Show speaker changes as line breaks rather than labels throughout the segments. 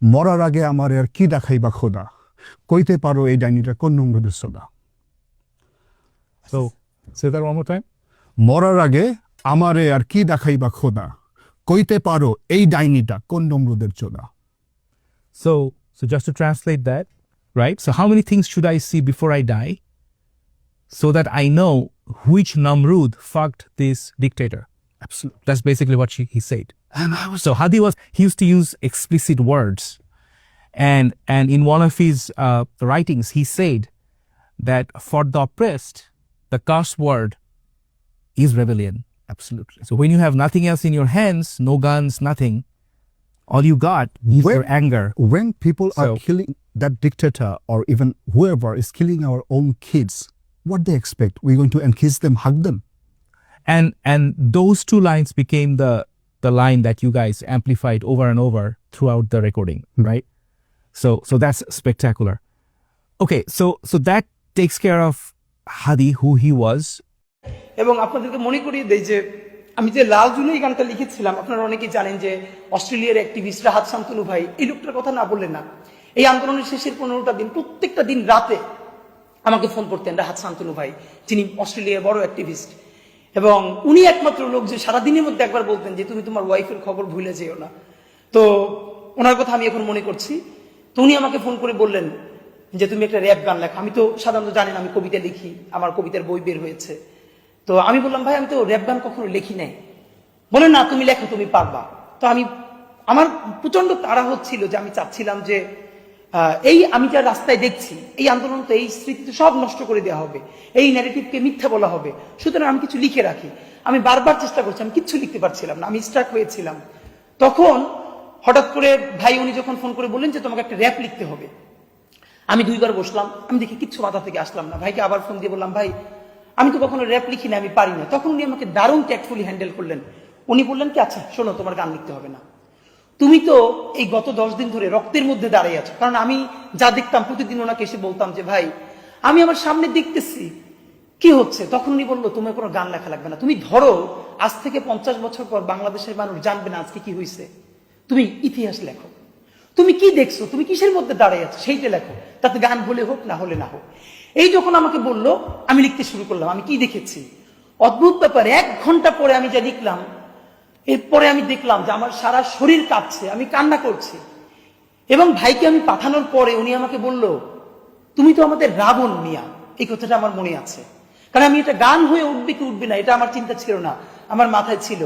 মরার আগে আমার আর কি দেখাইবা খোদা, কইতে পারো এই ডাইনিটা কোন নম্রদের সোদা।
So, say that one more time.
মরার আগে আমারে আর কি দেখাইবা খোদা, কইতে পারো এই ডাইনিটা কোন নম্রদের চোদা।
So just to translate that, right? So how many things should I see before I die so that I know which Namrud fucked this dictator?
Absolutely.
That's basically what he said.
And I was
So Hadi he used to use explicit words. And in one of his writings, he said that for the oppressed, the curse word is rebellion.
absolutely.
So when you have nothing else in your hands, no guns, nothing, all you got is
When-
your anger.
When people are
So-
killing that dictator or even whoever is killing our own kids, what they expect? We're going to kiss them, hug them.
And those two lines became the line that you guys amplified over and over throughout the recording, right? So that's spectacular. Okay, so that takes care of Hadi, who he was.
এবং আপনাদেরকে মনে করিয়ে দেই যে আমি যে লাল জুলাই গানটা লিখেছিলাম, আপনারা অনেকেই জানেন যে অস্ট্রেলিয়ার অ্যাক্টিভিস্ট রাহাত শান্তনু ভাই, এই লোকটার কথা না বললেন না। এই আন্দোলনের শেষের 15টা দিন প্রত্যেকটা দিন রাতে আমাকে ফোন করতেন রাহাত শান্তনু ভাই, যিনি অস্ট্রেলিয়ার বড় অ্যাক্টিভিস্ট, এবং উনি একমাত্র লোক যে সারাদিনের মধ্যে একবার বলতেন যে তুমি তোমার ওয়াইফের খবর ভুলে যেও না। তো ওনার কথা আমি এখন মনে করছি। তো উনি আমাকে ফোন করে বললেন যে তুমি একটা র্যাপ গান লেখো। আমি তো সাধারণত জানেন আমি কবিতা লিখি, আমার কবিতার বই বের হয়েছে। তো আমি বললাম ভাই আমি তো র্যাপ গান কখনো লিখি নাই। বলে না তুমি লেখো, তুমি পারবা। তো আমার প্রচন্ড তাড়া হচ্ছিল যে আমি চাচ্ছিলাম যে এই আমি যা রাস্তায় দেখছি, এই আন্দোলন তো এই স্মৃতি তো সব নষ্ট করে দেওয়া হবে, এই ন্যারেটিভকে মিথ্যা বলা হবে, সুতরাং আমি কিছু লিখে রাখি। আমি বারবার চেষ্টা করছি, আমি কিচ্ছু লিখতে পারছিলাম না, আমি স্ট্রাক হয়েছিলাম। তখন হঠাৎ করে ভাই উনি যখন ফোন করে বললেন যে তোমাকে একটা র্যাপ লিখতে হবে, আমি 2বার বসলাম, আমি দেখি কিচ্ছু মাথা থেকে আসলাম না। ভাইকে আবার ফোন দিয়ে বললাম ভাই আমি তো কখনো র্যাপ লিখি না, আমি পারি না। তখন উনি আমাকে দারুণ ট্যাক্টফুলি হ্যান্ডেল করলেন। উনি বললেন কি আচ্ছা শোনো, তোমার গান লিখতে হবে না, তুমি তো এই গত 10 দিন ধরে রক্তের মধ্যে দাঁড়িয়ে আছো। কারণ আমি যা দেখতাম প্রতিদিন ওনাকে এসে বলতাম যে ভাই আমি আমার সামনে দেখতেছি কি হচ্ছে। তখন উনি বললো তোমার কোনো গান লেখা লাগবে না, তুমি ধরো আজ থেকে 50 বছর পর বাংলাদেশের মানুষ জানবে না আজকে কি হয়েছে, তুমি ইতিহাস লেখো, তুমি কি দেখছো, তুমি কিসের মধ্যে দাঁড়িয়ে আছো সেইটা লেখো, তাতে গান হলে হোক না হলে না হোক। এই যখন আমাকে বললো আমি লিখতে শুরু করলাম। আমি কি দেখেছি অদ্ভুত ব্যাপার, 1 ঘন্টা পরে আমি যা লিখলাম, এরপরে আমি দেখলাম যে আমার সারা শরীর কাঁপছে, আমি কান্না করছি। এবং ভাইকে আমি পাঠানোর পরে উনি আমাকে বলল তুমি তো আমাদের রাবণ মিয়া। এই কথাটা আমার মনে আছে, কারণ আমি এটা গান হয়ে উঠবে কি উঠবে না এটা আমার চিন্তা ছিল না, আমার মাথায় ছিল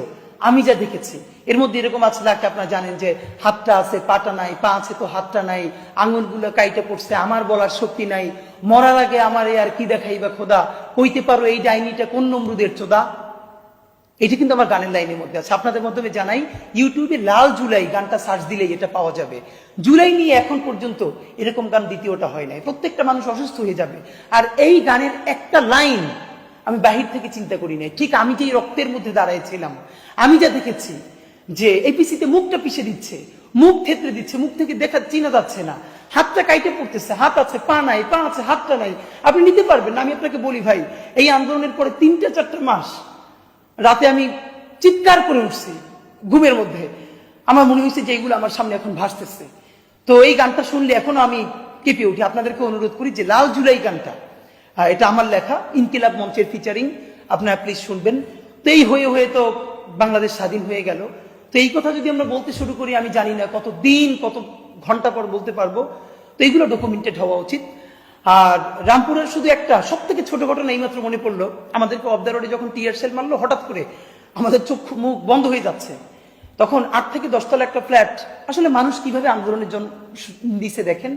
আমি যা দেখেছি। এর মধ্যে এরকম আছে লাকে আপনারা জানেন যে হাতটা আছে পাটা নাই, পা আছে তো হাতটা নাই, আঙুলগুলো কাইটে পড়ছে, আমার বলার শক্তি নাই, মরার আগে আমার আর কি দেখাইবা খোদা, কইতে পারো এই ডাইনিটা কোন নমরুদের চোদা। এটা কিন্তু আমার গানের লাইনের মধ্যে আছে। আপনাদের মাধ্যমে জানাই ইউটিউবে লাল জুলাই গানটা সার্চ দিলেই এটা পাওয়া যাবে। জুলাই নিয়ে এখন পর্যন্ত এরকম গান দ্বিতীয়টা হয় নাই, প্রত্যেকটা মানুষ অসুস্থ হয়ে যাবে। আর এই গানের একটা লাইন আমি বাহির থেকে চিন্তা করি নাই, ঠিক আমি যে রক্তের মধ্যে দাঁড়াইছিলাম, আমি যা দেখেছি যে এপিসিতে মুখটা পিষে দিচ্ছে, মুখ থেতরে দিচ্ছে, মুখ থেকে দেখা চিনা যাচ্ছে না, হাতটা কাইটে পড়তেছে, হাত আছে পা নাই, পা আছে হাতটা নাই, আপনি নিতে পারবেন না। আমি আপনাকে বলি ভাই এই আন্দোলনের পরে 3-4 মাস রাতে আমি চিৎকার করে উঠছি ঘুমের মধ্যে, আমার মনে হয়েছে যে এইগুলো আমার সামনে এখন ভাসতেছে। তো এই গানটা শুনলে এখনো আমি কেঁপে উঠি। আপনাদেরকে অনুরোধ করি যে লাল জুলাই গানটা, এটা আমার লেখা, ইনকিলাব মঞ্চের ফিচারিং, আপনারা প্লিজ শুনবেন। তো এই হয়ে হয়ে তো বাংলাদেশ স্বাধীন হয়ে গেল। তো এই কথা যদি আমরা বলতে শুরু করি আমি জানি না কত দিন কত ঘন্টা পর বলতে পারবো। তো এইগুলো ডকুমেন্টেড হওয়া উচিত। আর রামপুরের শুধু একটা সব থেকে ছোট ঘটনা এইমাত্র মনে পড়লো, আমাদেরকে অফ দ্য রোডে যখন টিয়ার সেল মারলো, হঠাৎ করে আমাদের চোখ মুখ বন্ধ হয়ে যাচ্ছে। তখন 8 থেকে 10 তলা একটা ফ্ল্যাট, আসলে মানুষ কিভাবে আন্দোলনের জন্য দিছে দেখেন।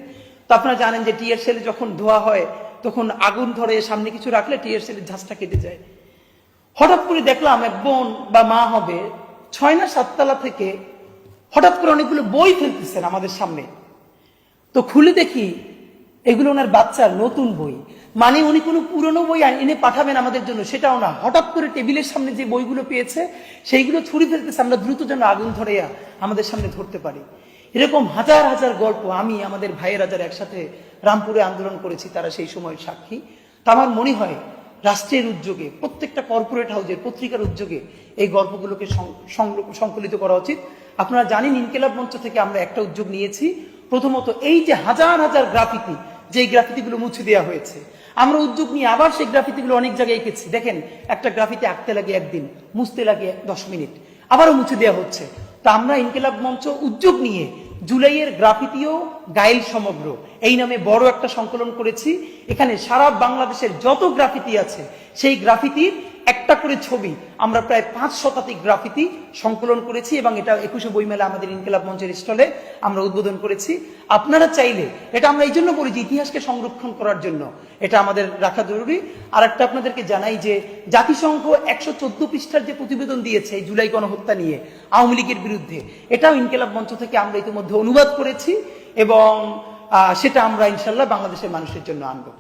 তো আপনারা জানেন যে টিয়ার সেলে যখন ধোয়া হয় তখন আগুন ধরে, সামনে কিছু রাখলে টিয়ার সেলের ঝাঁজটা কেটে যায়। হঠাৎ করে দেখলাম এক বোন বা মা হবে 6 না 7 তলা থেকে হঠাৎ করে অনেকগুলো বই ফেলতেছেন আমাদের সামনে। তো খুলে দেখি এগুলো ওনার বাচ্চার নতুন বই, মানে উনি কোনো পুরনো বই এনে পাঠাবেন আমাদের জন্য সেটাও না, হঠাৎ করে টেবিলের সামনে যে বইগুলো পেয়েছে সেইগুলো ছুরি ফেলতেছে, আমরা দ্রুত যেন আগুন ধরে আমাদের সামনে ধরতে পারি। এরকম হাজার হাজার গল্প আমি আমাদের ভাইয়েরা যারা একসাথে রামপুরে আন্দোলন করেছি তারা সেই সময়ের সাক্ষী। তা আমার মনে হয় রাষ্ট্রের উদ্যোগে, প্রত্যেকটা কর্পোরেট হাউসের পত্রিকার উদ্যোগে এই গল্পগুলোকে সংকলিত করা উচিত। আপনারা জানেন ইনকিলাব মঞ্চ থেকে আমরা একটা উদ্যোগ নিয়েছি। প্রথমত এই যে হাজার হাজার গ্রাফিতি, যেই গ্রাফিতিগুলো মুছে দেওয়া হয়েছে, আমরা উদ্যোগ নিয়ে আবার সেই গ্রাফিতিগুলো অনেক জায়গায় এঁকেছি। দেখেন, একটা গ্রাফিতি আঁকতে লাগে একদিন, মুছতে লাগে 10 মিনিট, আবারও মুছে দেওয়া হচ্ছে। তা আমরা ইনকিলাব মঞ্চ উদ্যোগ নিয়ে জুলাইয়ের গ্রাফিতিও গাইল সমগ্র এই নামে বড় একটা সংকলন করেছি। এখানে সারা বাংলাদেশের যত গ্রাফিতি আছে সেই গ্রাফিতির একটা করে ছবি আমরা প্রায় 5 শতাধিক গ্রাফিতি সংকলন করেছি এবং এটা 21শে বইমেলা আমাদের ইনকিলাব মঞ্চের স্টলে আমরা উদ্বোধন করেছি। আপনারা চাইলে, এটা আমরা এই জন্য বলি যে ইতিহাসকে সংরক্ষণ করার জন্য এটা আমাদের রাখা জরুরি। আর একটা আপনাদেরকে জানাই যে জাতিসংঘ 114 পৃষ্ঠার যে প্রতিবেদন দিয়েছে এই জুলাই গণহত্যা নিয়ে আওয়ামী লীগের বিরুদ্ধে, এটাও ইনকিলাব মঞ্চ থেকে আমরা ইতিমধ্যে অনুবাদ করেছি এবং সেটা আমরা ইনশাল্লাহ বাংলাদেশের মানুষের জন্য আনবো।